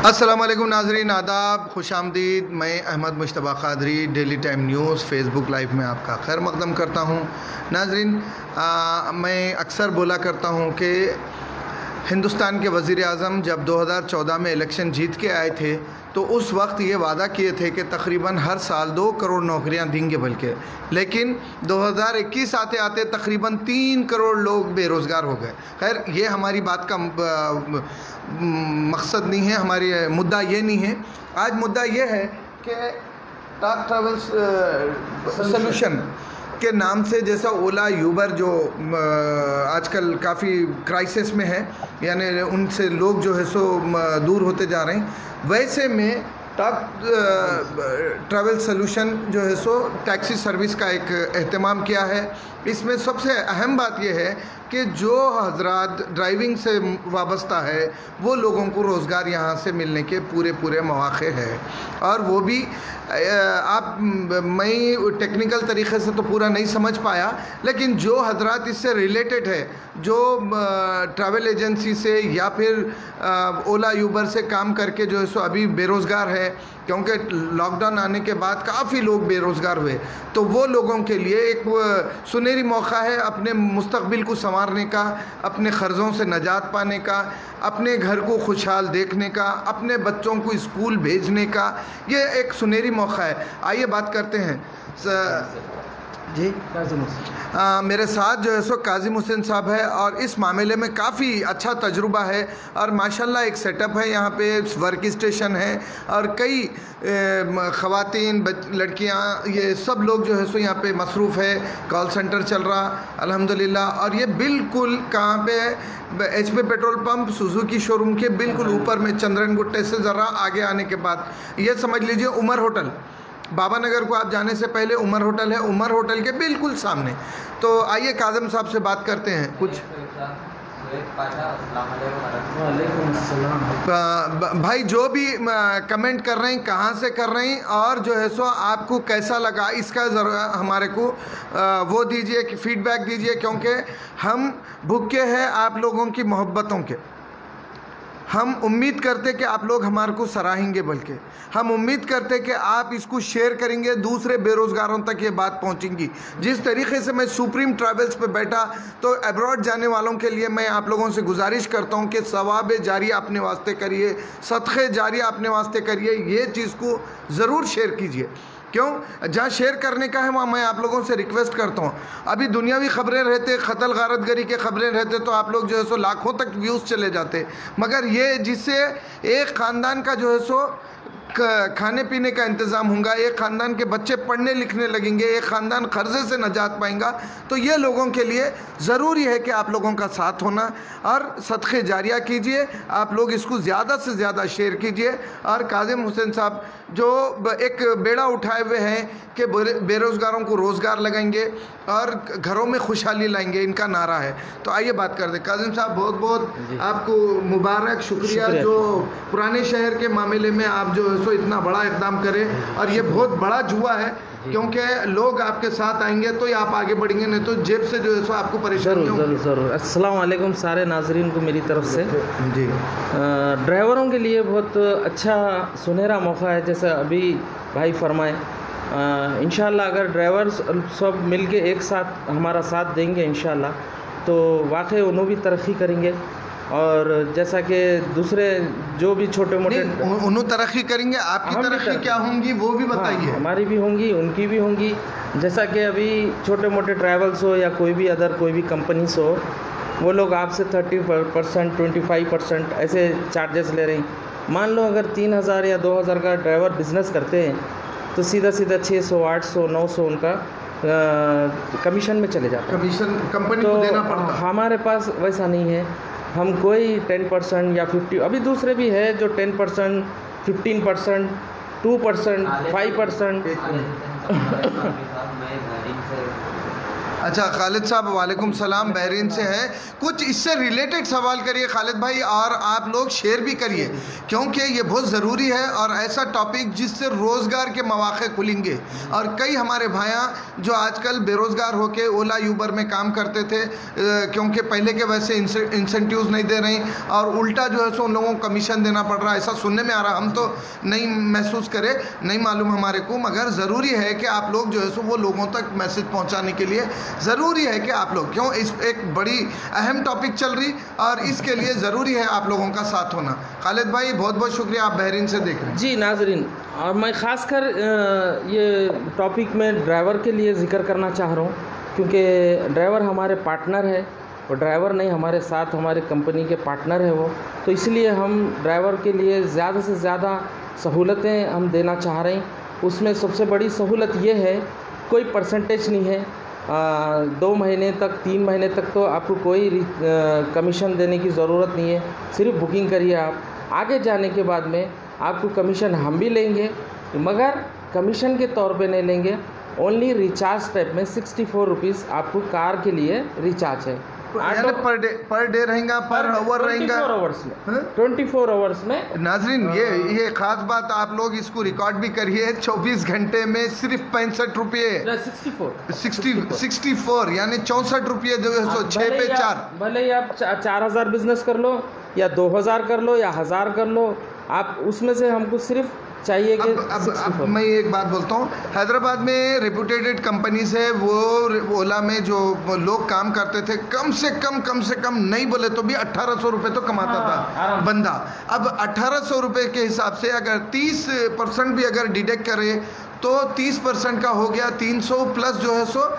अस्सलामुअलैकुम नाजरीन, आदाब, खुशामदीद। मैं Ahmad Mushtaba Qadri daily time news Facebook live में आपका खैर मक़दम करता हूँ। नाजरीन, मैं अक्सर बोला करता हूँ कि हिंदुस्तान के वज़ीर आज़म जब 2014 में इलेक्शन जीत के आए थे तो उस वक्त ये वादा किए थे कि तकरीबन हर साल 2 करोड़ नौकरियां देंगे, बल्कि लेकिन 2021 आते आते तकरीबन 3 करोड़ लोग बेरोज़गार हो गए। खैर, ये हमारी बात का मकसद नहीं है, हमारी मुद्दा ये नहीं है। आज मुद्दा ये है कि टाक ट्रैवल्स सॉल्यूशन के नाम से, जैसा ओला यूबर जो आजकल काफ़ी क्राइसिस में है, यानी उनसे लोग जो है सो दूर होते जा रहे हैं, वैसे में टाक ट्रैवल सॉल्यूशन जो है सो टैक्सी सर्विस का एक एहतमाम किया है। इसमें सबसे अहम बात यह है कि जो हजरात ड्राइविंग से वाबस्ता है वो लोगों को रोज़गार यहाँ से मिलने के पूरे मौक़े हैं। और वो भी मैं टेक्निकल तरीक़े से तो पूरा नहीं समझ पाया, लेकिन जो हजरात इससे रिलेटेड है, जो ट्रैवल एजेंसी से या फिर ओला यूबर से काम करके जो है सो अभी बेरोज़गार है, क्योंकि लॉकडाउन आने के बाद काफ़ी लोग बेरोज़गार हुए, तो वो लोगों के लिए एक सुनहरी मौका है अपने मुस्तक़बिल को संवारने का, अपने ख़र्ज़ों से नजात पाने का, अपने घर को खुशहाल देखने का, अपने बच्चों को स्कूल भेजने का। ये एक सुनहरी मौका है। आइए बात करते हैं जी। मेरे साथ जो है सो काजिम हुसैन साहब है और इस मामले में काफ़ी अच्छा तजुर्बा है और माशाल्लाह एक सेटअप है, यहाँ पे वर्क स्टेशन है और कई ख़वातीन, लड़कियाँ, ये सब लोग जो है सो यहाँ पे मसरूफ़ है। कॉल सेंटर चल रहा अल्हम्दुलिल्लाह। और ये बिल्कुल कहाँ पे है? HP petrol pump Suzuki showroom के बिल्कुल ऊपर में, चंद्रन गुट्टे से ज़रा आगे आने के बाद ये समझ लीजिए उमर होटल, बाबा नगर को आप जाने से पहले उमर होटल है, उमर होटल के बिल्कुल सामने। तो आइए काज़म साहब से बात करते हैं कुछ। भाई, जो भी कमेंट कर रहे हैं, कहाँ से कर रहे हैं और जो है सो आपको कैसा लगा, इसका ज़रा हमारे को वो दीजिए कि फीडबैक दीजिए, क्योंकि हम भूखे हैं आप लोगों की मोहब्बतों के। हम उम्मीद करते कि आप लोग हमारे को सराहेंगे, बल्कि हम उम्मीद करते कि आप इसको शेयर करेंगे, दूसरे बेरोज़गारों तक ये बात पहुंचेंगी। जिस तरीके से मैं सुप्रीम ट्रैवल्स पे बैठा, तो अब्रॉड जाने वालों के लिए मैं आप लोगों से गुजारिश करता हूं कि सवाब जारिया अपने वास्ते करिए, सदक़े जारिया अपने वास्ते करिए, ये चीज़ को ज़रूर शेयर कीजिए। क्यों? जहाँ शेयर करने का है वहाँ मैं आप लोगों से रिक्वेस्ट करता हूँ। अभी दुनियावी ख़बरें रहते, कत्ल गारतगरी के ख़बरें रहते, तो आप लोग जो है सो लाखों तक व्यूज़ चले जाते, मगर ये जिससे एक ख़ानदान का जो है सो खाने पीने का इंतज़ाम होगा, एक ख़ानदान के बच्चे पढ़ने लिखने लगेंगे, एक ख़ानदान कर्ज़े से नजात पाएंगा, तो ये लोगों के लिए ज़रूरी है कि आप लोगों का साथ होना और सदक़े जारिया कीजिए। आप लोग इसको ज़्यादा से ज़्यादा शेयर कीजिए। और काजिम हुसैन साहब जो एक बेड़ा उठाए हुए हैं कि बेरोज़गारों को रोज़गार लगाएंगे और घरों में खुशहाली लाएंगे, इनका नारा है। तो आइए बात कर दें। काजिम साहब, बहुत बहुत आपको मुबारक, शुक्रिया जो पुराने शहर के मामले में आप जो है सो इतना बड़ा इक़दाम करें। और ये बहुत बड़ा जुआ है, क्योंकि लोग आपके साथ आएंगे तो ही आप आगे बढ़ेंगे, नहीं तो जेब से जो है सो आपको परेशानी होगी। ज़रूर। अस्सलाम वालेकुम सारे नाजरीन को मेरी तरफ से जी। ड्राइवरों के लिए बहुत अच्छा सुनहरा मौका है, जैसा अभी भाई फरमाए। इंशाल्लाह अगर ड्राइवर सब मिलके एक साथ हमारा साथ देंगे इंशाल्लाह, तो वाकई उन्होंने भी तरक्की करेंगे। और जैसा कि दूसरे जो भी छोटे मोटे उन्होंने तरक्की करेंगे, आपकी तरक्की क्या होंगी वो भी बताइए। हाँ, हमारी भी होंगी, उनकी भी होंगी। जैसा कि अभी छोटे मोटे ट्रैवल्स हो या कोई भी अदर कोई भी कंपनीज हो, वो लोग आपसे 30%, 25% ऐसे चार्जेस ले रही। मान लो अगर 3000 या 2000 का ड्राइवर बिज़नेस करते हैं, तो सीधा 600, 800, 900 उनका कमीशन में चले जाता है। कमीशन कंपनी को देना पड़ता है। हमारे पास वैसा नहीं है। हम कोई 10% या 50, अभी दूसरे भी है जो 10%, 15%, 2%, 5%। अच्छा खालिद साहब वालेकुम सलाम, बहरीन से हैं। कुछ इससे रिलेटेड सवाल करिए खालिद भाई, और आप लोग शेयर भी करिए क्योंकि ये बहुत ज़रूरी है और ऐसा टॉपिक जिससे रोज़गार के मौके खुलेंगे। और कई हमारे भाइयाँ जो आजकल बेरोज़गार होकर ओला यूबर में काम करते थे क्योंकि पहले के वैसे इंसेंटिव्स नहीं दे रही और उल्टा जो है सो उन लोगों को कमीशन देना पड़ रहा है, ऐसा सुनने में आ रहा। हम तो नहीं महसूस करे, नहीं मालूम हमारे को, मगर ज़रूरी है कि आप लोग जो है सो वो लोगों तक मैसेज पहुंचाने के लिए ज़रूरी है कि आप लोग, क्यों इस एक बड़ी अहम टॉपिक चल रही और इसके लिए ज़रूरी है आप लोगों का साथ होना। खालिद भाई बहुत बहुत शुक्रिया, आप बहरीन से देख रहे हैं। जी नाजरीन, और मैं ख़ासकर ये टॉपिक में ड्राइवर के लिए ज़िक्र करना चाह रहा हूँ क्योंकि ड्राइवर हमारे पार्टनर है और ड्राइवर नहीं हमारे साथ हमारे कंपनी के पार्टनर है वो, तो इसलिए हम ड्राइवर के लिए ज़्यादा से ज़्यादा सहूलतें हम देना चाह रहे हैं। उसमें सबसे बड़ी सहूलत ये है, कोई परसेंटेज नहीं है, 2 महीने तक 3 महीने तक तो आपको कोई कमीशन देने की ज़रूरत नहीं है, सिर्फ बुकिंग करिए आप। आगे जाने के बाद में आपको कमीशन हम भी लेंगे, मगर कमीशन के तौर पे नहीं लेंगे, ओनली रिचार्ज टाइप में 64 रुपीज़ आपको कार के लिए रिचार्ज है। पर डे रहेगा, पर आवर रहेगा, 24 आवर्स में 24 आवर्स में। नाजरीन ये खास बात आप लोग इसको रिकॉर्ड भी करिए, 24 घंटे में सिर्फ 65 रुपये, 64 यानी 64 रुपये जो है सो 6 पे 4। भले ही आप 4000 बिजनेस कर लो या 2000 कर लो या 1000 कर लो, आप उसमें से हमको सिर्फ चाहिए कि अब मैं एक बात बोलता हूँ, हैदराबाद में रेपुटेटेड कंपनीज है, वो ओला में जो लोग काम करते थे कम से कम नहीं बोले तो भी 1800 रुपये तो कमाता था बंदा। अब 1800 रुपये के हिसाब से अगर 30% भी अगर डिडक्ट करे तो 30% का हो गया 300 प्लस जो है सो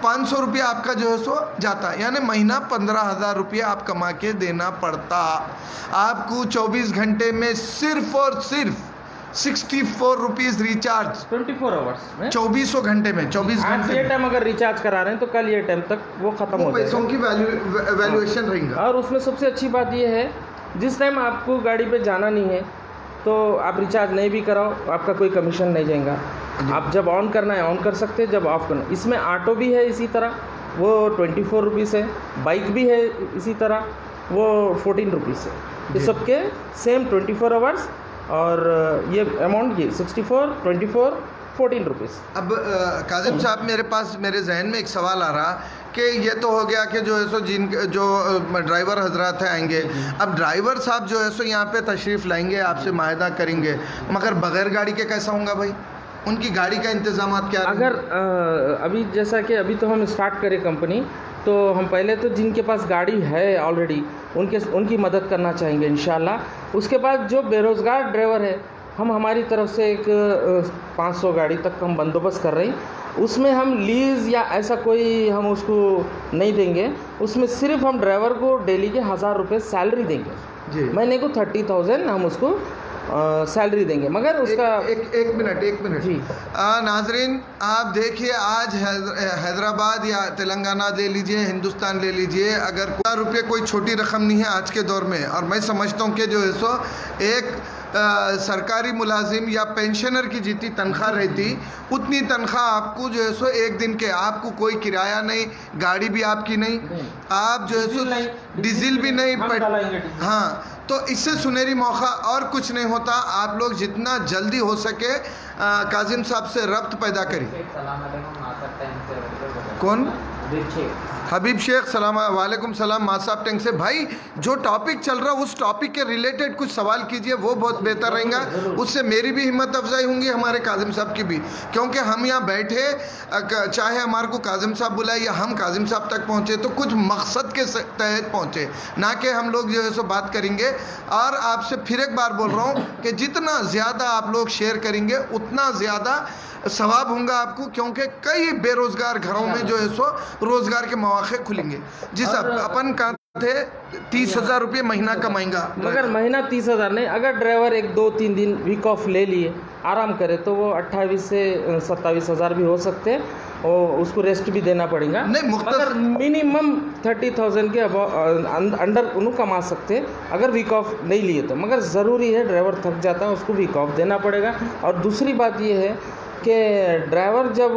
500 रुपया आपका जो है सो जाता, यानी महीना 15,000 रुपया आप कमा के देना पड़ता। आपको 24 घंटे में सिर्फ और सिर्फ 64 रुपीज़ रिचार्ज 24 आवर्स में, 24 घंटे में, 24 घंटे ये टाइम अगर रिचार्ज करा रहे हैं तो कल ये टाइम तक वो ख़त्म हो जाएगा, पैसों की वैल्यूएशन रहेगा। और उसमें सबसे अच्छी बात ये है, जिस टाइम आपको गाड़ी पे जाना नहीं है तो आप रिचार्ज नहीं भी कराओ, आपका कोई कमीशन नहीं जाएगा। आप जब ऑन करना है ऑन कर सकते हैं, जब ऑफ करना। इसमें ऑटो भी है इसी तरह, वो 24 रुपीज़ है, बाइक भी है इसी तरह, वो 14 रुपीज़ है। ये सबके सेम 24 आवर्स और ये अमाउंट ये 64, 24, 14 रुपीज़। अब काजिम साहब मेरे जहन में एक सवाल आ रहा कि ये तो हो गया कि जो है सो जो ड्राइवर हजरात हैं आएंगे, अब ड्राइवर साहब जो है सो यहाँ पे तशरीफ़ लाएंगे, आपसे माहिदा करेंगे, मगर बग़ैर गाड़ी के कैसा होगा भाई? उनकी गाड़ी का इंतज़ाम क्या? अगर अभी जैसा कि अभी तो हम स्टार्ट करें कंपनी, तो हम पहले तो जिनके पास गाड़ी है ऑलरेडी उनकी मदद करना चाहेंगे इंशाल्लाह। उसके बाद जो बेरोज़गार ड्राइवर है, हम हमारी तरफ से एक 500 गाड़ी तक हम बंदोबस्त कर रहे हैं। उसमें हम लीज़ या ऐसा कोई हम उसको नहीं देंगे, उसमें सिर्फ हम ड्राइवर को डेली के 1000 रुपये सैलरी देंगे जी। महीने को 30,000 हम उसको सैलरी देंगे, मगर उसका एक मिनट जी। नाजरीन आप देखिए, आज हैदराबाद या तेलंगाना ले लीजिए, हिंदुस्तान ले लीजिए, अगर ₹1,000 कोई छोटी रकम नहीं है आज के दौर में। और मैं समझता हूँ कि जो है सो एक सरकारी मुलाजिम या पेंशनर की जितनी तनख्वाह रहती उतनी तनख्वाह आपको जो है सो एक दिन के, आपको कोई किराया नहीं, गाड़ी भी आपकी नहीं, आप जो है सो डीजल भी नहीं, हाँ, तो इससे सुनहरी मौका और कुछ नहीं होता। आप लोग जितना जल्दी हो सके काजिम साहब से रब्त पैदा करिए। कौन? हबीब शेख सलाम वालेकुम सलाम मासाब टैंक से। भाई जो टॉपिक चल रहा है उस टॉपिक के रिलेटेड कुछ सवाल कीजिए, वो बहुत बेहतर रहेगा, उससे मेरी भी हिम्मत अफजाई होंगी, हमारे काजिम साहब की भी, क्योंकि हम यहाँ बैठे, चाहे हमारे को काजिम साहब बुलाए या हम काजिम साहब तक पहुँचे तो कुछ मकसद के तहत पहुँचे, ना कि हम लोग जो है सो बात करेंगे। और आपसे फिर एक बार बोल रहा हूँ कि जितना ज़्यादा आप लोग शेयर करेंगे उतना ज़्यादा सवाब होगा आपको, क्योंकि कई बेरोज़गार घरों में जो है सो रोज़गार के मौके खुलेंगे। जी साहब, अपन कहाँ थे? 30,000 रुपये महीना कमाएंगा, मगर महीना 30,000 नहीं, अगर ड्राइवर 1-2-3 दिन वीक ऑफ ले लिए, आराम करे, तो वो 28 से 27,000 भी हो सकते हैं, और उसको रेस्ट भी देना पड़ेगा। नहीं, मगर मिनिमम 30,000 के अंडर उन्हें कमा सकते हैं अगर वीक ऑफ नहीं लिए तो। मगर ज़रूरी है, ड्राइवर थक जाता है, उसको वीक ऑफ देना पड़ेगा। और दूसरी बात ये है कि ड्राइवर जब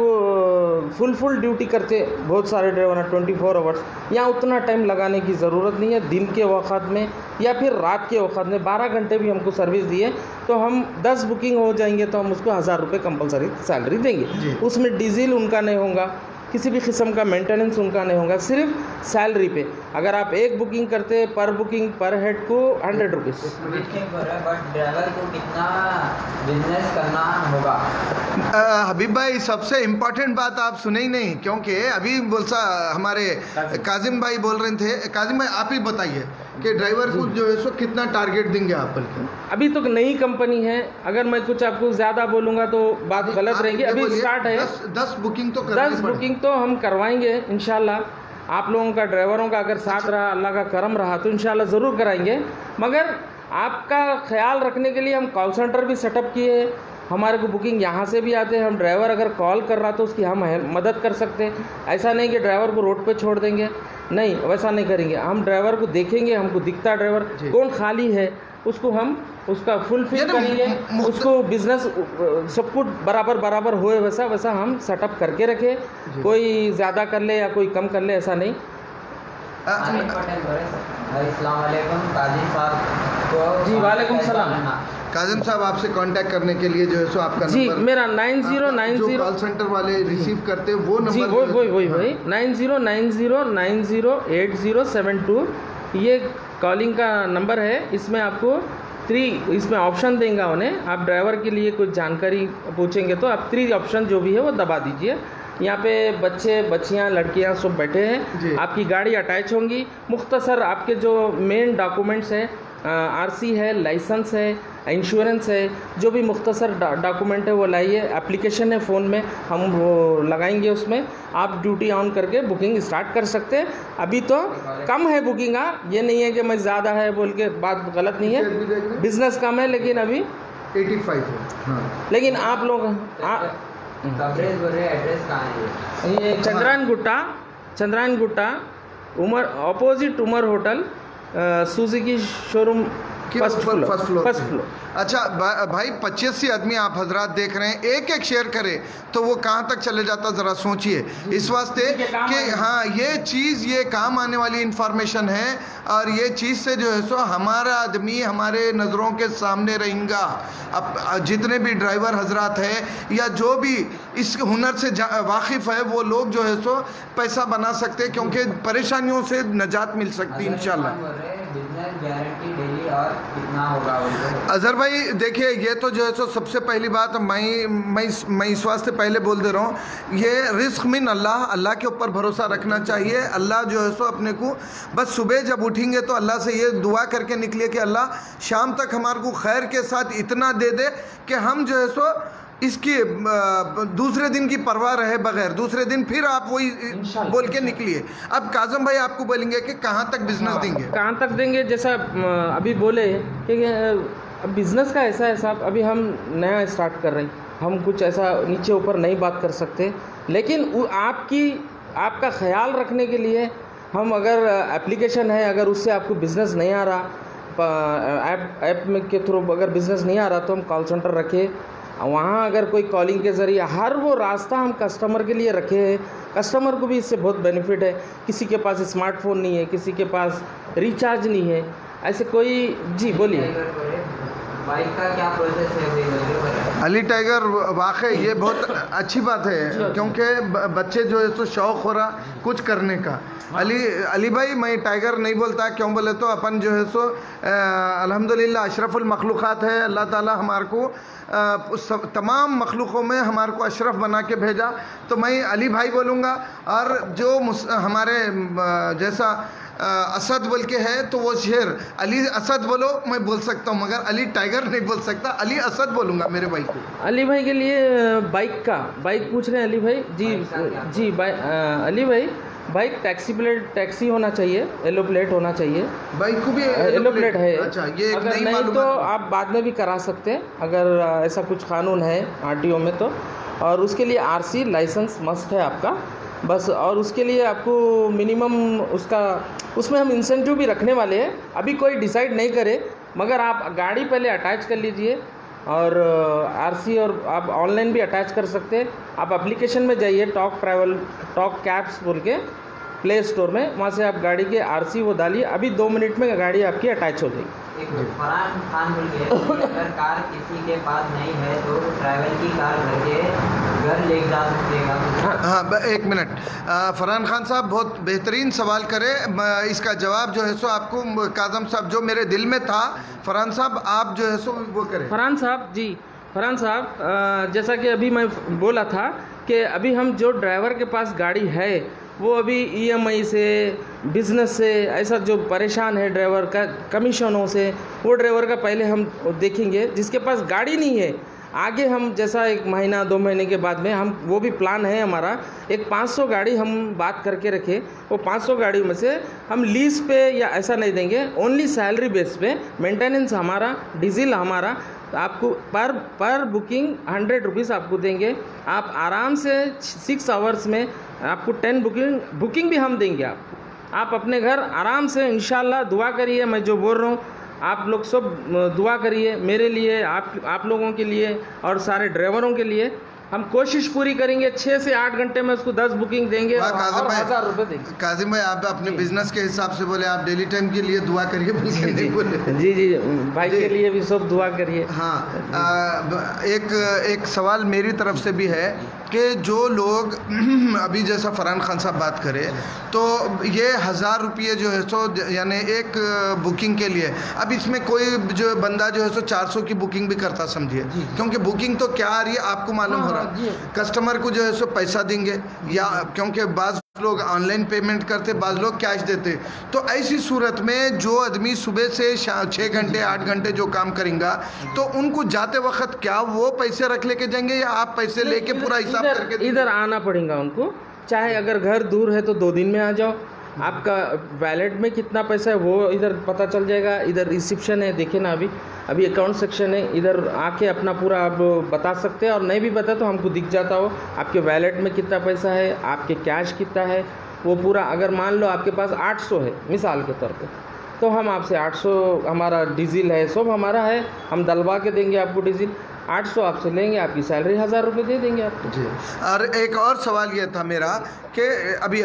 फुल ड्यूटी करते, बहुत सारे ड्राइवर हैं 24 आवर्स, यहाँ उतना टाइम लगाने की ज़रूरत नहीं है। दिन के वक़्त में या फिर रात के वक़्त में 12 घंटे भी हमको सर्विस दिए तो हम 10 बुकिंग हो जाएंगे तो हम उसको 1000 रुपये कंपलसरी सैलरी देंगे। उसमें डीजल उनका नहीं होगा, किसी भी किस्म का मेंटेनेंस उनका नहीं होगा, सिर्फ सैलरी पे। अगर आप एक बुकिंग करते पर बुकिंग पर हेड को 100 रुपीज़। बट ड्राइवर को कितना बिजनेस करना होगा? हबीब भाई सबसे इम्पोर्टेंट बात आप सुने ही नहीं, क्योंकि अभी बोलसा हमारे काजिम भाई बोल रहे थे। काजिम भाई आप ही बताइए कि ड्राइवर को जो है सो कितना टारगेट देंगे आप? बल्कि अभी तो नई कंपनी है, अगर मैं कुछ आपको ज़्यादा बोलूँगा तो बात गलत रहेगी। अभी स्टार्ट है, 10 बुकिंग तो 10 बुकिंग तो हम करवाएंगे इंशाल्लाह। आप लोगों का, ड्राइवरों का अगर साथ रहा, अल्लाह का करम रहा तो इंशाल्लाह ज़रूर कराएंगे। मगर आपका ख्याल रखने के लिए हम कॉल सेंटर भी सेटअप किए हैं। हमारे को बुकिंग यहाँ से भी आते हैं। हम ड्राइवर अगर कॉल कर रहा तो उसकी हम मदद कर सकते हैं। ऐसा नहीं कि ड्राइवर को रोड पे छोड़ देंगे, नहीं, वैसा नहीं करेंगे। हम ड्राइवर को देखेंगे, हमको दिखता ड्राइवर कौन खाली है उसको हम उसका फुलफिल करेंगे, उसको बिजनेस सब कुछ बराबर होए वैसा हम सेटअप करके रखें। कोई ज़्यादा कर ले या कोई कम कर ले, ऐसा नहीं। अस्सलाम वालेकुम काजिम साहब। जी वालेकुम सलाम। काजिम साहब आपसे कांटेक्ट करने के लिए जो है सो आपका जी नंबर, मेरा 9090 कॉल सेंटर वाले रिसीव करते हैं वो नंबर, वही 90908072 ये कॉलिंग का नंबर है। इसमें आपको 3 इसमें ऑप्शन देंगे उन्हें। आप ड्राइवर के लिए कुछ जानकारी पूछेंगे तो आप 3 ऑप्शन जो भी है वो दबा दीजिए। यहाँ पे बच्चे बच्चियाँ लड़कियाँ सब बैठे हैं, आपकी गाड़ी अटैच होंगी। मुख्तसर आपके जो मेन डॉक्यूमेंट्स हैं, आरसी है, लाइसेंस है, इंश्योरेंस है, जो भी मुख्तसर डॉक्यूमेंट है वो लाइए। एप्लीकेशन है फ़ोन में, हम वो लगाएंगे, उसमें आप ड्यूटी ऑन करके बुकिंग स्टार्ट कर सकते हैं। अभी तो कम है बुकिंग, ये नहीं है कि मैं ज़्यादा है बोल के बात गलत नहीं है। बिज़नेस कम है लेकिन अभी 85 है। हाँ। लेकिन आप लोग एड्रेस कहाँ है? ये Chandrayan Gutta Umar, opposite Umar hotel, Suzuki showroom, first floor. अच्छा भाई 85 आदमी आप हजरात देख रहे हैं, एक शेयर करें तो वो कहाँ तक चले जाता, ज़रा सोचिए। इस वास्ते कि हाँ ये चीज़ ये काम आने वाली इंफॉर्मेशन है और ये चीज़ से जो है सो हमारा आदमी हमारे नज़रों के सामने रहेगा। अब जितने भी ड्राइवर हजरात है या जो भी इस हुनर से वाकिफ़ है वो लोग जो है सो पैसा बना सकते हैं, क्योंकि परेशानियों से निजात मिल सकती है इंशाल्लाह। गारंटी डेली और कितना होगा? अजहर भाई देखिए, ये तो जो है सो सबसे पहली बात मैं इस वास्ते पहले बोल दे रहा हूँ, ये रिस्क मिन अल्लाह के ऊपर भरोसा रखना चाहिए। अल्लाह जो है सो अपने को बस सुबह जब उठेंगे तो अल्लाह से ये दुआ करके निकलिए कि अल्लाह शाम तक हमारे को खैर के साथ इतना दे दे कि हम जो है सो इसकी दूसरे दिन की परवाह रहे बगैर दूसरे दिन फिर आप वही बोल के निकलिए। अब काजम भाई आपको बोलेंगे कि कहाँ तक बिजनेस देंगे, कहाँ तक देंगे। जैसा अभी बोले कि बिज़नेस का ऐसा है साहब, अभी हम नया स्टार्ट कर रहे हैं, हम कुछ ऐसा नीचे ऊपर नहीं बात कर सकते। लेकिन आपका ख्याल रखने के लिए हम, अगर एप्लीकेशन है, अगर उससे आपको बिज़नेस नहीं आ रहा, ऐप में के थ्रू अगर बिज़नेस नहीं आ रहा तो हम कॉल सेंटर रखे। वहाँ अगर कोई कॉलिंग के ज़रिए हर वो रास्ता हम कस्टमर के लिए रखे हैं। कस्टमर को भी इससे बहुत बेनिफिट है। किसी के पास स्मार्टफोन नहीं है, किसी के पास रिचार्ज नहीं है, ऐसे कोई। जी बोलिए। बाइक का क्या प्रोसेस है? अली टाइगर वाकई ये बहुत अच्छी बात है, क्योंकि बच्चे जो है तो शौक़ हो रहा कुछ करने का। अली भाई मैं टाइगर नहीं बोलता, क्यों बोले तो अपन जो है सो अल्हम्दुलिल्लाह अशरफुल मखलूक़ात है। अल्लाह ताला हमारे को तमाम मखलूक़ों में हमारे को अशरफ बना के भेजा, तो मैं अली भाई बोलूँगा। और जो हमारे जैसा असद बोल के है तो वो शेर अली असद बोलो मैं बोल सकता हूँ, मगर अली टाइगर नहीं बोल सकता, अली असद बोलूँगा मेरे भाई को। अली भाई के लिए बाइक पूछ रहे हैं अली भाई। जी अली भाई, बाइक टैक्सी होना चाहिए, येलो प्लेट होना चाहिए। बाइक को भी येलो प्लेट है। अच्छा, ये अगर नहीं तो आप बाद में भी करा सकते हैं, अगर ऐसा कुछ कानून है आरटीओ में तो। और उसके लिए आरसी लाइसेंस मस्ट है आपका बस। और उसके लिए आपको मिनिमम उसमें हम इंसेंटिव भी रखने वाले हैं। अभी कोई डिसाइड नहीं करे, मगर आप गाड़ी पहले अटैच कर लीजिए, और आरसी और आप ऑनलाइन भी अटैच कर सकते हैं। आप एप्लीकेशन में जाइए, टॉक कैब्स बोल के प्ले स्टोर में, वहाँ से आप गाड़ी के आरसी वो डालिए, अभी 2 मिनट में गाड़ी आपकी अटैच हो जाएगी। एक फरहान खान बोल के अगर कार किसी के पास नहीं है तो ट्रैवल की कार घर ले जा सकेगा। हाँ, एक मिनट। फरहान खान साहब बहुत बेहतरीन सवाल करे, इसका जवाब जो है सो आपको काजम साहब जो मेरे दिल में था, फरहान साहब आप जो है सो वो करें। फरहान साहब जी, फरहान साहब जैसा कि अभी मैं बोला था कि अभी हम जो ड्राइवर के पास गाड़ी है वो अभी ईएमआई से, बिज़नेस से, ऐसा जो परेशान है ड्राइवर का कमीशनों से, वो ड्राइवर का पहले हम देखेंगे। जिसके पास गाड़ी नहीं है आगे हम जैसा 1 महीना 2 महीने के बाद में हम वो भी प्लान है हमारा, एक 500 गाड़ी हम बात करके रखे, वो 500 गाड़ी में से हम लीज पे या ऐसा नहीं देंगे, ओनली सैलरी बेस पे, मेंटेनेंस हमारा, डीजल हमारा, आपको पर बुकिंग 100 रुपीज़ आपको देंगे। आप आराम से 6 आवर्स में आपको 10 बुकिंग भी हम देंगे आपको। आप अपने घर आराम से इंशाल्लाह दुआ करिए, मैं जो बोल रहा हूँ आप लोग सब दुआ करिए मेरे लिए, आप लोगों के लिए और सारे ड्राइवरों के लिए। हम कोशिश पूरी करेंगे 6 से 8 घंटे में उसको 10 बुकिंग देंगे और 1000 रुपये देंगे। काजिम भाई आप अपने बिजनेस के हिसाब से बोले, आप डेली टाइम के लिए दुआ करिए, बिल्कुल नहीं बोले। जी जी भाई के लिए भी सब दुआ करिए। हाँ, एक सवाल मेरी तरफ से भी है कि जो लोग अभी जैसा फरहान खान साहब बात करें तो ये 1000 रुपये जो है सो यानी एक बुकिंग के लिए, अब इसमें कोई जो बंदा जो है सो 400 की बुकिंग भी करता समझिए, क्योंकि बुकिंग तो क्या आ रही है आपको मालूम हो रहा है, कस्टमर को जो है सो पैसा देंगे या क्योंकि बाज़ लोग ऑनलाइन पेमेंट करते, बाज़ लोग कैश देते। तो ऐसी सूरत में जो आदमी सुबह से 6 घंटे 8 घंटे जो काम करेंगे तो उनको जाते वक्त क्या वो पैसे रख लेके जाएंगे या आप पैसे लेके पूरा हिसाब करके? इधर आना पड़ेगा उनको, चाहे अगर घर दूर है तो 2 दिन में आ जाओ, आपका वैलेट में कितना पैसा है वो इधर पता चल जाएगा। इधर रिसिप्शन है, देखिए ना, अभी अकाउंट सेक्शन है, इधर आके अपना पूरा आप बता सकते हैं, और नहीं भी बता तो हमको दिख जाता हो आपके वैलेट में कितना पैसा है, आपके कैश कितना है, वो पूरा। अगर मान लो आपके पास 800 है मिसाल के तौर पे, तो हम आपसे 800 हमारा डीजल है, सब हमारा है, हम डलवा के देंगे आपको डीजल, 800 आपसे लेंगे, आपकी सैलरी 1000 रुपये दे देंगे आपको। जी। और एक और सवाल ये था मेरा कि अभी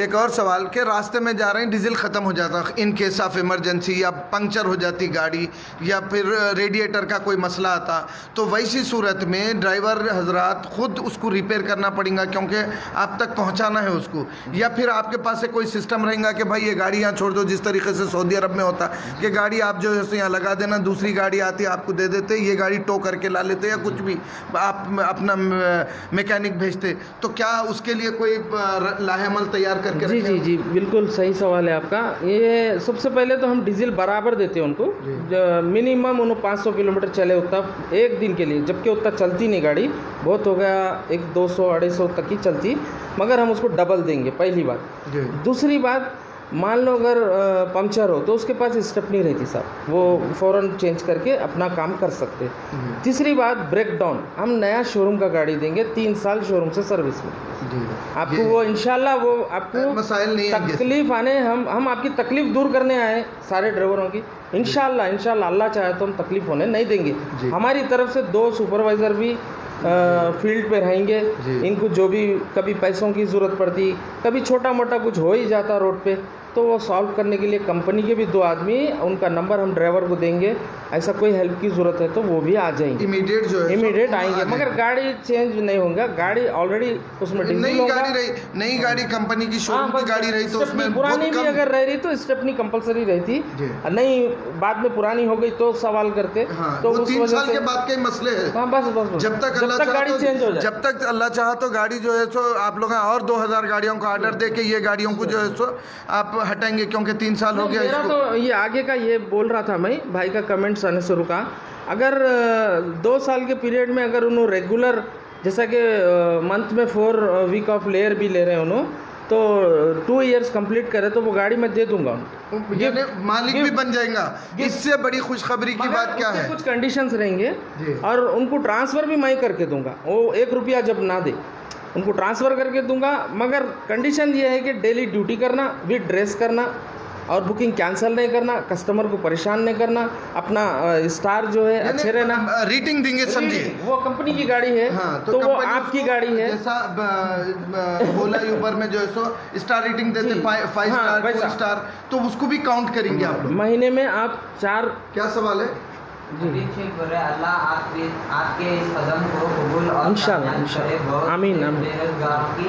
एक और सवाल कि रास्ते में जा रहे हैं, डीजल ख़त्म हो जाता, इन केस ऑफ इमरजेंसी या पंक्चर हो जाती गाड़ी या फिर रेडिएटर का कोई मसला आता, तो वैसी सूरत में ड्राइवर हजरात ख़ुद उसको रिपेयर करना पड़ेगा क्योंकि आप तक पहुंचाना है उसको, या फिर आपके पास से कोई सिस्टम रहेगा कि भाई ये गाड़ी यहाँ छोड़ दो, जिस तरीके से सऊदी अरब में होता कि गाड़ी आप जो है यहाँ लगा देना, दूसरी गाड़ी आती है आपको दे देते, ये गाड़ी टो करके ला लेते या कुछ भी आप अपना मैकेनिक भेजते, तो क्या उसके लिए कोई लाहेमल तैयार करके? जी जी जी बिल्कुल सही सवाल है आपका। ये सबसे पहले तो हम डीजल बराबर देते हैं उनको, मिनिमम उन्होंने 500 किलोमीटर चले उतना एक दिन के लिए, जबकि उतना चलती नहीं गाड़ी, बहुत हो गया एक 200-250 तक ही चलती, मगर हम उसको डबल देंगे, पहली बात। दूसरी बात, मान लो अगर पंक्चर हो तो उसके पास स्टेप नहीं रहती साहब, वो फ़ौरन चेंज करके अपना काम कर सकते। तीसरी बात, ब्रेक डाउन हम नया शोरूम का गाड़ी देंगे, 3 साल शोरूम से सर्विस में आपको, वो इंशाल्लाह वो आपको मसाइल नहीं तकलीफ आने, हम आपकी तकलीफ दूर करने आए सारे ड्राइवरों की, इंशाल्लाह अल्लाह चाहे तो हम तकलीफ होने नहीं देंगे। हमारी तरफ से 2 सुपरवाइज़र भी फील्ड पे रहेंगे, इनको जो भी कभी पैसों की ज़रूरत पड़ती, कभी छोटा मोटा कुछ हो ही जाता रोड पे, तो वो सॉल्व करने के लिए कंपनी के भी 2 आदमी, उनका नंबर हम ड्राइवर को देंगे, ऐसा कोई हेल्प की ज़रूरत है तो वो भी आ जाएंगे, इमीडिएट आएंगे, मगर गाड़ी चेंज नहीं होगा, गाड़ी ऑलरेडी उसमें डीजल होगा, नई गाड़ी कंपनी की शोरूम की गाड़ी रही तो उसमें पुरानी भी अगर रह रही तो स्टेपनी कंपलसरी रहती, नहीं बाद में पुरानी हो गई तो सवाल करते, तो उस 3 साल के बाद के मसले है। हाँ बस जब तक गाड़ी चेंज हो जाए, जब तक अल्लाह चाहा तो गाड़ी जो है सो आप लोग और 2000 गाड़ियों का ऑर्डर दे के ये गाड़ियों को जो है सो आप हटाएंगे, क्योंकि 3 साल हो गया मेरा इसको। तो ये आगे का ये बोल रहा था मैं, भाई का कमेंट्स आने से रुका, अगर 2 साल के पीरियड में अगर उन्होंने रेगुलर जैसा कि मंथ में 4 वीक ऑफ लेयर भी ले रहे हैं उन्होंने, तो 2 इयर्स कंप्लीट करे तो वो गाड़ी मैं दे दूंगा उनको, यानी मालिक भी बन जाएगा। इससे बड़ी खुशखबरी की बात क्या है? कुछ कंडीशंस रहेंगे और उनको ट्रांसफ़र भी मैं करके दूंगा, वो 1 रुपया जब ना दे उनको ट्रांसफ़र करके दूंगा, मगर कंडीशन ये है कि डेली ड्यूटी करना, विद ड्रेस करना, और बुकिंग कैंसिल नहीं करना, कस्टमर को परेशान नहीं करना, अपना स्टार जो है अच्छे रहना, रेटिंग देंगे समझिए। वो कंपनी की गाड़ी है, हाँ, तो वो आपकी गाड़ी है। जैसा ओला यूबर में जो है सो स्टार रेटिंग देते 5 स्टार 4 स्टार, तो उसको भी काउंट करेंगे आप लोग। महीने में आप 4। क्या सवाल है जी? अल्लाह आपके इस कदम को कबूल और इंशाल्लाह आमीन आमीन। बेरोजगारों की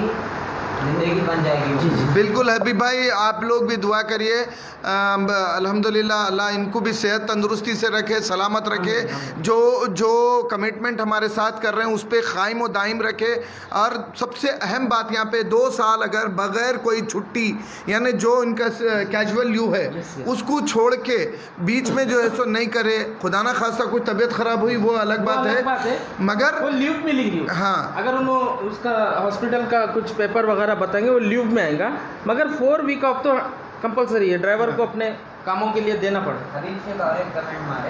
जिंदगी बन जाएगी। जी जी बिल्कुल हबीब भाई, आप लोग भी दुआ करिए। अल्हम्दुलिल्लाह अल्लाह इनको भी सेहत तंदुरुस्ती से रखे, सलामत रखे। जो कमिटमेंट हमारे साथ कर रहे हैं उस पर कायम व दायम रखे। और सबसे अहम बात यहाँ पे 2 साल अगर बग़ैर कोई छुट्टी, यानी जो इनका कैजुअल लीव है उसको छोड़ के बीच में जो है सो नहीं करे, खुदा ना खासा कोई तबीयत ख़राब हुई वो अलग बात है, मगर वो लीव मिलेगी। हाँ, अगर उन्होंने उसका हॉस्पिटल का कुछ पेपर वगैरह बताएंगे वो लीव में आएगा, मगर 4 वीक ऑफ तो कंपलसरी है, ड्राइवर को अपने कामों के लिए देना पड़ेगा। अभी से और एक कमेंट मारे,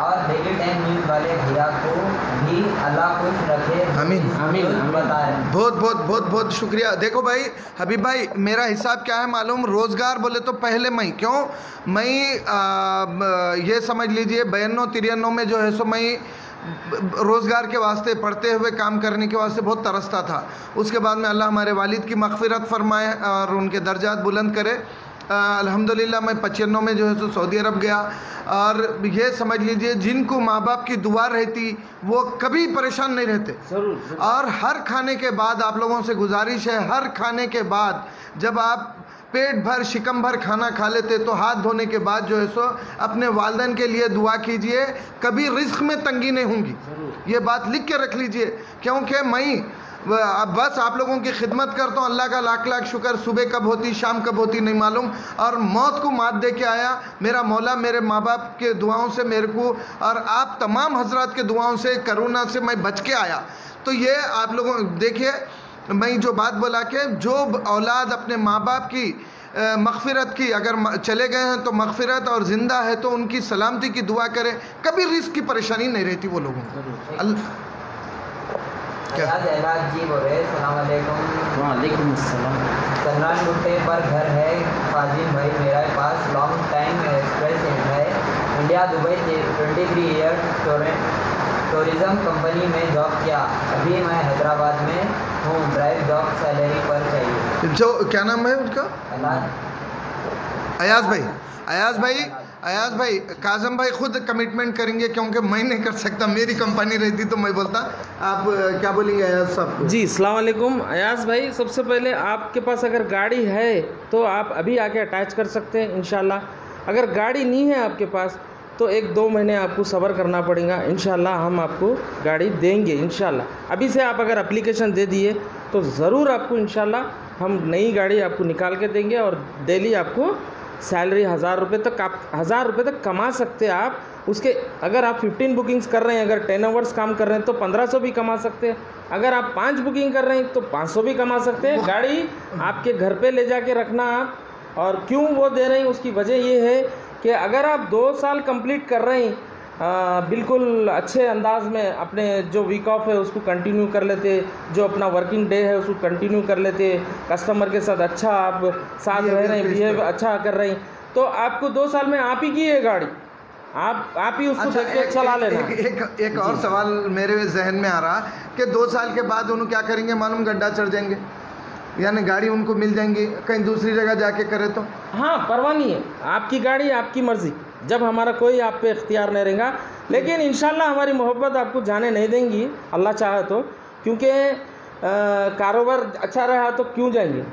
और डेली टाइम न्यूज़ वाले भैया को भी अल्लाह खुश रखे। आमीन आमीन बताएं। बहुत बहुत बहुत बहुत शुक्रिया। देखो भाई हबीब भाई, मेरा हिसाब क्या है मालूम, रोज़गार बोले तो पहले मैं क्यों, मैं ये समझ लीजिए 92-93 में जो है सो मैं रोज़गार के वास्ते, पढ़ते हुए काम करने के वास्ते बहुत तरसता था। उसके बाद में अल्लाह हमारे वालिद की मग़फ़िरत फरमाए और उनके दर्जात बुलंद करे। अल्हम्दुलिल्लाह मैं 95 में जो है सो सऊदी अरब गया, और ये समझ लीजिए जिनको माँ बाप की दुआ रहती वो कभी परेशान नहीं रहते। जरूर। और हर खाने के बाद आप लोगों से गुजारिश है, हर खाने के बाद जब आप पेट भर शिकम भर खाना खा लेते तो हाथ धोने के बाद जो है सो अपने वालिदैन के लिए दुआ कीजिए, कभी रिस्क में तंगी नहीं होंगी। ये बात लिख के रख लीजिए, क्योंकि मैं बस आप लोगों की खिदमत करता हूँ। अल्लाह का लाख लाख शुक्र, सुबह कब होती शाम कब होती नहीं मालूम, और मौत को मात दे के आया। मेरा मौला मेरे माँ बाप के दुआओं से मेरे को और आप तमाम हजरात के दुआओं से, करोना से मैं बच के आया। तो ये आप लोगों देखिए, मैं जो बात बोला कि जो औलाद अपने माँ बाप की मग़फ़िरत की, अगर चले गए हैं तो मग़फ़िरत, और ज़िंदा है तो उनकी सलामती की दुआ करें, कभी रिस्क की परेशानी नहीं रहती वो लोगों को। क्या जी बोल रहे, सलाम अलैकुम। वालेकुम अस्सलाम। कन्नान गुट्टे पर घर है फाजिल भाई, मेरे पास लॉन्ग टाइम एक्सप्रेस है, India Dubai 23 year tourism company में जॉब किया। अभी मैं हैदराबाद में हूँ, ड्राइव जॉब सैलरी पर चाहिए। जो क्या नाम है उसका? अयाज भाई। अयाज भाई, काजम भाई खुद कमिटमेंट करेंगे, क्योंकि मैं नहीं कर सकता, मेरी कंपनी रहती तो मैं बोलता। आप क्या बोलेंगे अयाज साहब? जी अस्सलाम वालेकुम। अयाज भाई, सबसे पहले आपके पास अगर गाड़ी है तो आप अभी आके अटैच कर सकते हैं इंशाल्लाह। अगर गाड़ी नहीं है आपके पास तो 1-2 महीने आपको सब्र करना पड़ेगा। इंशाल्लाह हम आपको गाड़ी देंगे इंशाल्लाह। अभी से आप अगर एप्लीकेशन दे दिए तो ज़रूर आपको इंशाल्लाह हम नई गाड़ी आपको निकाल के देंगे, और डेली आपको सैलरी 1000 रुपये तक, आप 1000 रुपये तक कमा सकते हैं आप। उसके अगर आप 15 बुकिंग्स कर रहे हैं, अगर 10 आवर्स काम कर रहे हैं तो 1500 भी कमा सकते हैं। अगर आप 5 बुकिंग कर रहे हैं तो 500 भी कमा सकते हैं। गाड़ी आपके घर पे ले जाके रखना आप। और क्यों वो दे रहे हैं उसकी वजह ये है कि अगर आप 2 साल कंप्लीट कर रहे हैं बिल्कुल अच्छे अंदाज में, अपने जो वीक ऑफ है उसको कंटिन्यू कर लेते, जो अपना वर्किंग डे है उसको कंटिन्यू कर लेते, कस्टमर के साथ अच्छा आप साथ रह रहे हैं, बिहेव अच्छा कर रहे हैं, तो आपको 2 साल में आप ही की है गाड़ी, आप ही उसको देख के चला लेना। एक और सवाल मेरे जहन में आ रहा कि 2 साल के बाद उन्होंने क्या करेंगे मालूम, गड्ढा चढ़ जाएंगे, यानी गाड़ी उनको मिल जाएंगी, कहीं दूसरी जगह जाके करे तो? हाँ, परवाह नहीं है, आपकी गाड़ी आपकी मर्ज़ी, जब हमारा कोई आप पे इख्तियार नहीं रहेगा। लेकिन इंशाल्लाह हमारी मोहब्बत आपको जाने नहीं देंगी, अल्लाह चाहे तो, क्योंकि कारोबार अच्छा रहा तो क्यों जाएंगे।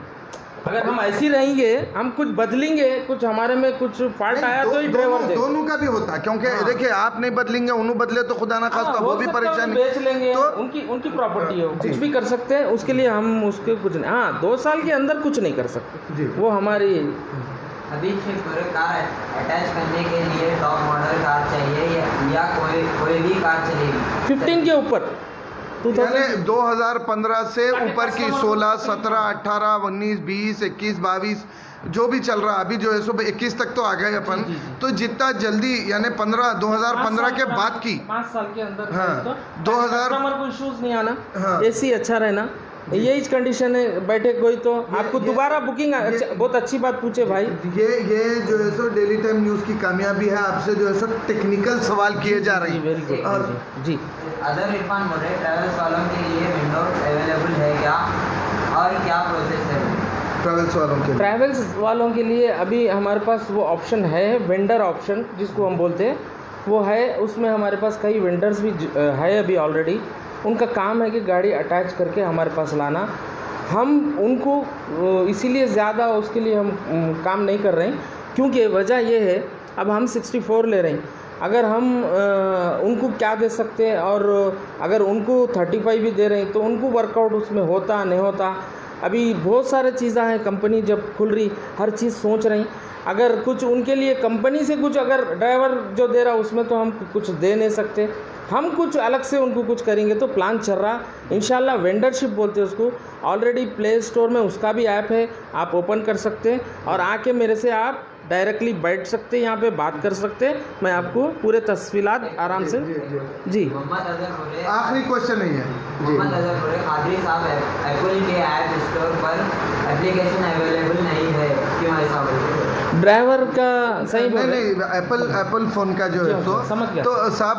अगर हम ऐसे रहेंगे, हम कुछ बदलेंगे, कुछ हमारे में कुछ फॉल्ट आया तो ही ड्राइवर दे। दोनों का भी होता है, क्योंकि देखिए आप नहीं बदलेंगे, उन्होंने बदले तो खुदा ना खास्ता वो भी परेशानी, बेच लेंगे तो उनकी प्रॉपर्टी है, कुछ भी कर सकते हैं, उसके लिए हम उसके कुछ नहीं। हाँ, 2 साल के अंदर कुछ नहीं कर सकते, वो हमारी। अभी कार अटैच करने के लिए टॉप मॉडल कार चाहिए या कोई भी कार चलेगी? 15 के ऊपर, 2015 से ऊपर की 16, 17, 18, 19, 20, 21, 22 जो भी चल रहा, अभी जो है सुबह 21 तक तो आ गए अपन। तो जितना जल्दी, यानी 2015 के बाद की 5 साल के अंदर, हाँ, 2000 कस्टमर को इश्यूज नहीं आना, एसी अच्छा रहना, यही कंडीशन है, बैठे कोई तो आपको दोबारा बुकिंग। बहुत अच्छी बात पूछे भाई। ये जो है सो डेली टाइम न्यूज़ की कामयाबी है, आपसे जो है सो टेक्निकल सवाल किए जा रहे हैं। Very good. और जी अदर इरफान बोल रहे ट्रैवल्स वालों के लिए विंडोज अवेलेबल है क्या और क्या प्रोसेस है? ट्रैवल्स वालों के लिए अभी हमारे पास वो ऑप्शन है, वेंडर ऑप्शन जिसको हम बोलते हैं, वो है। उसमें हमारे पास कई वेंडर्स भी है अभी ऑलरेडी। उनका काम है कि गाड़ी अटैच करके हमारे पास लाना। हम उनको इसीलिए ज़्यादा उसके लिए हम काम नहीं कर रहे हैं, क्योंकि वजह ये है, अब हम 64 ले रहे हैं, अगर हम उनको क्या दे सकते हैं, और अगर उनको 35 भी दे रहे हैं तो उनको वर्कआउट उसमें होता नहीं होता। अभी बहुत सारे चीज़ें हैं, कंपनी जब खुल रही हर चीज़ सोच रही। अगर कुछ उनके लिए कंपनी से कुछ अगर ड्राइवर जो दे रहा उसमें तो हम कुछ दे नहीं सकते, हम कुछ अलग से उनको कुछ करेंगे। तो प्लान चल रहा इंशाल्लाह, वेंडरशिप बोलते हैं उसको। ऑलरेडी प्ले स्टोर में उसका भी ऐप है, आप ओपन कर सकते हैं और आके मेरे से आप डायरेक्टली बैठ सकते हैं, यहाँ पे बात कर सकते हैं। मैं आपको पूरे तफसीलात आराम से। जी मोहम्मद अजहर बोले, आखिरी क्वेश्चन नहीं है जी। मोहम्मद अजहर बोले कादरी साहब, एप्पल के ऐप स्टोर पर एप्लीकेशन अवेलेबल नहीं है, क्यों ऐसा बोलते? ड्राइवर का सही नहीं, एप्पल फ़ोन का जो है सो समझ गया। तो साहब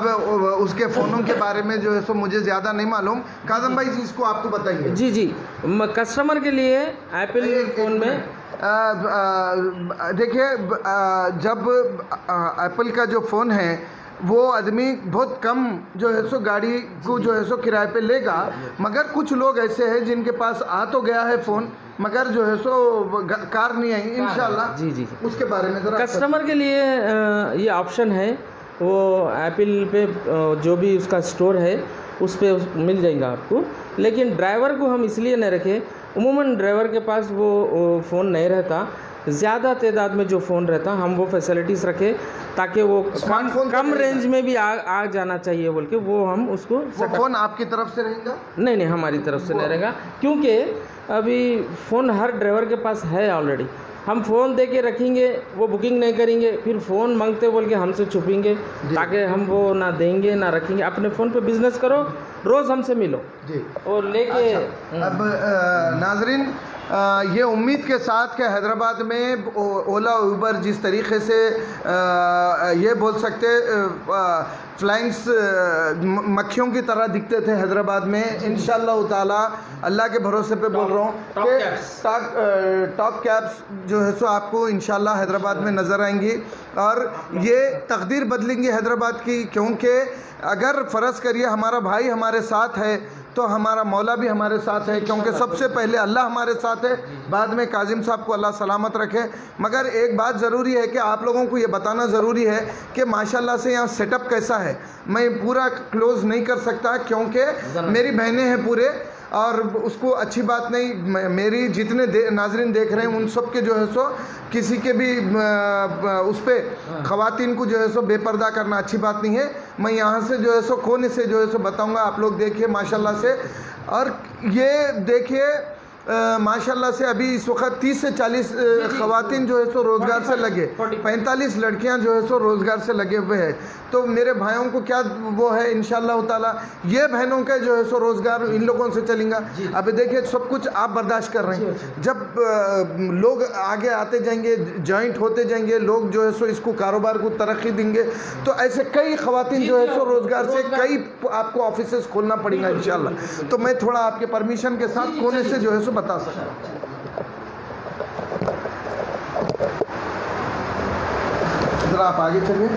उसके फ़ोनों के बारे में जो है सो मुझे ज़्यादा नहीं मालूम। काजम भाई जी इसको आपको बताइए। जी जी, कस्टमर के लिए एप्पल फ़ोन में देखिए, जब एप्पल का जो फ़ोन है वो आदमी बहुत कम जो है सो गाड़ी को जो है सो किराए पे लेगा, मगर कुछ लोग ऐसे हैं जिनके पास आ तो गया है फ़ोन मगर जो है सो कार नहीं आई इंशाल्लाह। जी जी, उसके बारे में ज़रा कस्टमर के लिए ये ऑप्शन है, वो एप्पल पे जो भी उसका स्टोर है उस पर मिल जाएगा आपको। लेकिन ड्राइवर को हम इसलिए नहीं रखे, उमूमन ड्राइवर के पास वो फ़ोन नहीं रहता, ज़्यादा तादाद में जो फ़ोन रहता हम वो फैसिलिटीज़ रखें ताकि वो कम रेंज में भी आ जाना चाहिए बोल के वो हम उसको। वो फ़ोन आपकी तरफ से रहेगा? नहीं, हमारी तरफ से नहीं रहेगा, क्योंकि अभी फ़ोन हर ड्राइवर के पास है ऑलरेडी। हम फ़ोन दे के रखेंगे, वो बुकिंग नहीं करेंगे, फिर फ़ोन मांगते बोल के हमसे छुपेंगे, ताकि हम वो ना देंगे ना रखेंगे। अपने फ़ोन पे बिज़नेस करो, रोज़ हमसे मिलो जी और लेके। अब नाजरीन, ये उम्मीद के साथ कि हैदराबाद में ओला उबर जिस तरीके से ये बोल सकते फ्लाइंग्स मक्खियों की तरह दिखते थे हैदराबाद में, इंशाल्लाह ताला अल्लाह के भरोसे पे बोल रहा हूँ कि टॉप कैब्स जो है सो आपको इंशाल्लाह हैदराबाद में नज़र आएंगी और ये तकदीर बदलेंगी हैदराबाद की। क्योंकि अगर फ़र्ज़ करिए हमारा भाई हमारे साथ है तो हमारा मौला भी हमारे साथ है, क्योंकि सबसे पहले अल्लाह हमारे साथ है, बाद में काजिम साहब को अल्लाह सलामत रखे। मगर एक बात ज़रूरी है कि आप लोगों को ये बताना ज़रूरी है कि माशाल्लाह से यहाँ सेटअप कैसा है। मैं पूरा क्लोज़ नहीं कर सकता क्योंकि मेरी बहनें हैं पूरे, और उसको अच्छी बात नहीं, मेरी जितने नाजरीन देख रहे हैं उन सब के जो है सो किसी के भी उस पर ख़वातीन को जो है सो बेपर्दा करना अच्छी बात नहीं है। मैं यहाँ से जो है सो कोने से जो है सो बताऊँगा, आप लोग देखिए माशाल्लाह से। और ये देखिए माशाल्लाह से अभी इस वक्त 30 से 40 ख़वातीन जो है सो रोज़गार से लगे, 45 लड़कियां जो है सो रोज़गार से लगे हुए हैं। तो मेरे भाइयों को क्या वो है इंशाल्लाह ताला, ये बहनों का जो है सो रोज़गार इन लोगों से चलेगा। अभी देखिए सब कुछ आप बर्दाश्त कर रहे हैं, जब लोग आगे आते जाएंगे, जॉइंट होते जाएंगे, लोग जो है सो इसको कारोबार को तरक्की देंगे, तो ऐसे कई ख़वातीन जो है सो रोज़गार से कई आपको ऑफिसेस खोलना पड़ेगा इंशाल्लाह। तो मैं थोड़ा आपके परमिशन के साथ कोने से जो है बता सकता हूँ। जरा आप आगे चलिए।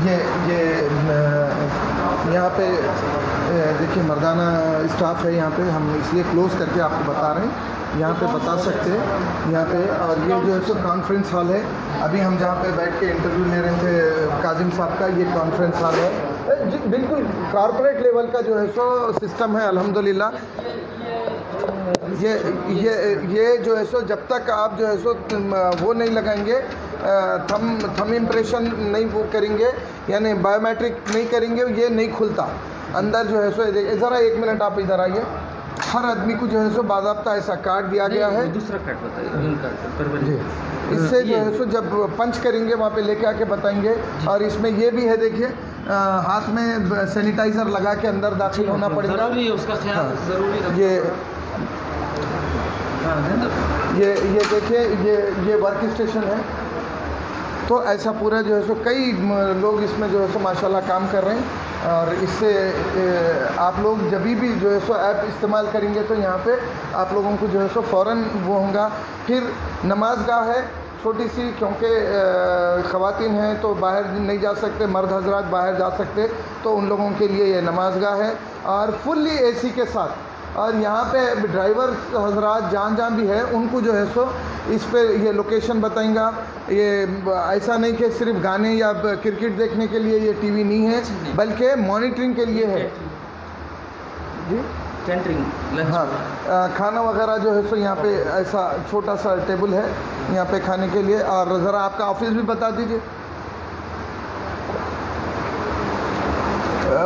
ये यहाँ पे देखिए मर्दाना स्टाफ है यहाँ पे, हम इसलिए क्लोज करके आपको बता रहे हैं, यहाँ पे बता सकते हैं यहाँ पे। और ये जो है सो कॉन्फ्रेंस हॉल है, अभी हम जहाँ पे बैठ के इंटरव्यू ले रहे थे काजिम साहब का, ये कॉन्फ्रेंस हॉल है। बिल्कुल कॉर्पोरेट लेवल का जो है सो सिस्टम है अल्हम्दुलिल्लाह। ये जो है सो जब तक आप जो है सो वो नहीं लगाएंगे, थम इम्प्रेशन नहीं वो करेंगे, यानी बायोमेट्रिक नहीं करेंगे, ये नहीं खुलता अंदर जो है सो। ज़रा 1 मिनट आप इधर आइए। हर आदमी को जो है सो बाज़ाब्ता ऐसा कार्ड दिया गया है, दूसरा कार्ड बताइए। इससे जो है सो जब पंच करेंगे वहाँ पे लेके आके बताएंगे। और इसमें ये भी है देखिए, हाथ में सैनिटाइज़र लगा के अंदर दाखिल होना पड़ेगा। ज़रूरी है, उसका ख्याल ज़रूरी रखना। ये देखिए, ये वर्क स्टेशन है। तो ऐसा पूरा जो है सो कई लोग इसमें जो है सो माशाल्लाह काम कर रहे हैं, और इससे आप लोग जब भी जो है सो ऐप इस्तेमाल करेंगे तो यहाँ पे आप लोगों को जो है सो फ़ौरन वो होगा। फिर नमाज गाह है छोटी सी, क्योंकि ख़वातीन हैं तो बाहर नहीं जा सकते, मर्द हजरात बाहर जा सकते, तो उन लोगों के लिए ये नमाज गाह है और फुल्ली एसी के साथ। और यहाँ पे ड्राइवर हजरात जहाँ भी है उनको जो है सो इस पे ये लोकेशन बताएंगा। ये ऐसा नहीं कि सिर्फ गाने या क्रिकेट देखने के लिए ये टीवी नहीं है, बल्कि मॉनिटरिंग के लिए है जी, कैंटरिंग। हाँ, खाना वगैरह जो है सो यहाँ पे ऐसा छोटा सा टेबल है यहाँ पे खाने के लिए। और ज़रा आपका ऑफिस भी बता दीजिए।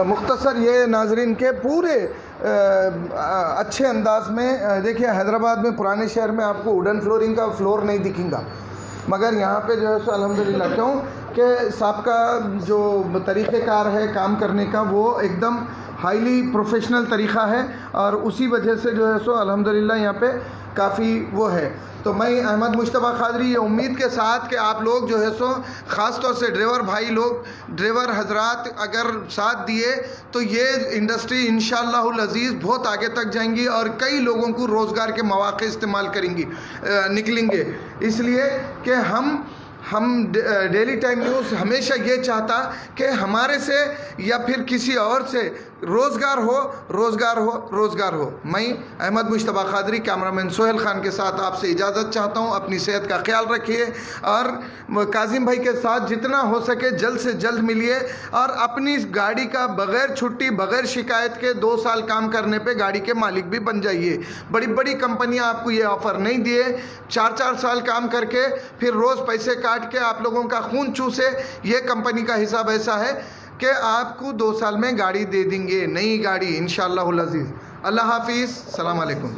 मुख्तसर ये नाजरीन के पूरे अच्छे अंदाज में देखिए, हैदराबाद में पुराने शहर में आपको वुडन फ्लोरिंग का फ्लोर नहीं दिखेगा, मगर यहाँ पे जो है सो अल्हम्दुलिल्लाह, क्यों कि सबका जो तरीक़ेकार है काम करने का वो एकदम हाईली प्रोफेशनल तरीक़ा है, और उसी वजह से जो है सो अल्हम्दुलिल्लाह यहाँ पे काफ़ी वो है। तो मैं अहमद मुश्तबा कादरी ये उम्मीद के साथ कि आप लोग जो है सो ख़ास तौर से ड्राइवर भाई लोग, ड्राइवर हजरात अगर साथ दिए तो ये इंडस्ट्री इंशाअल्लाहुल अज़ीज़ बहुत आगे तक जाएंगी और कई लोगों को रोज़गार के मौक़े इस्तेमाल करेंगी निकलेंगे। इसलिए कि हम डेली टाइम न्यूज़ हमेशा ये चाहता कि हमारे से या फिर किसी और से रोज़गार हो। मैं अहमद मुश्तबा कादरी कैमरामैन सोहेल ख़ान के साथ आपसे इजाज़त चाहता हूँ। अपनी सेहत का ख्याल रखिए और काजिम भाई के साथ जितना हो सके जल्द से जल्द मिलिए, और अपनी गाड़ी का बग़ैर छुट्टी बग़ैर शिकायत के 2 साल काम करने पे गाड़ी के मालिक भी बन जाइए। बड़ी बड़ी कंपनियां आपको ये ऑफ़र नहीं दिए, 4-4 साल काम करके फिर रोज़ पैसे काट के आप लोगों का खून चूसे। ये कंपनी का हिसाब ऐसा है कि आपको 2 साल में गाड़ी दे देंगे, नई गाड़ी इंशाअल्लाहुल अज़ीज़। अल्लाह हाफिज़, सलाम अलैकुम।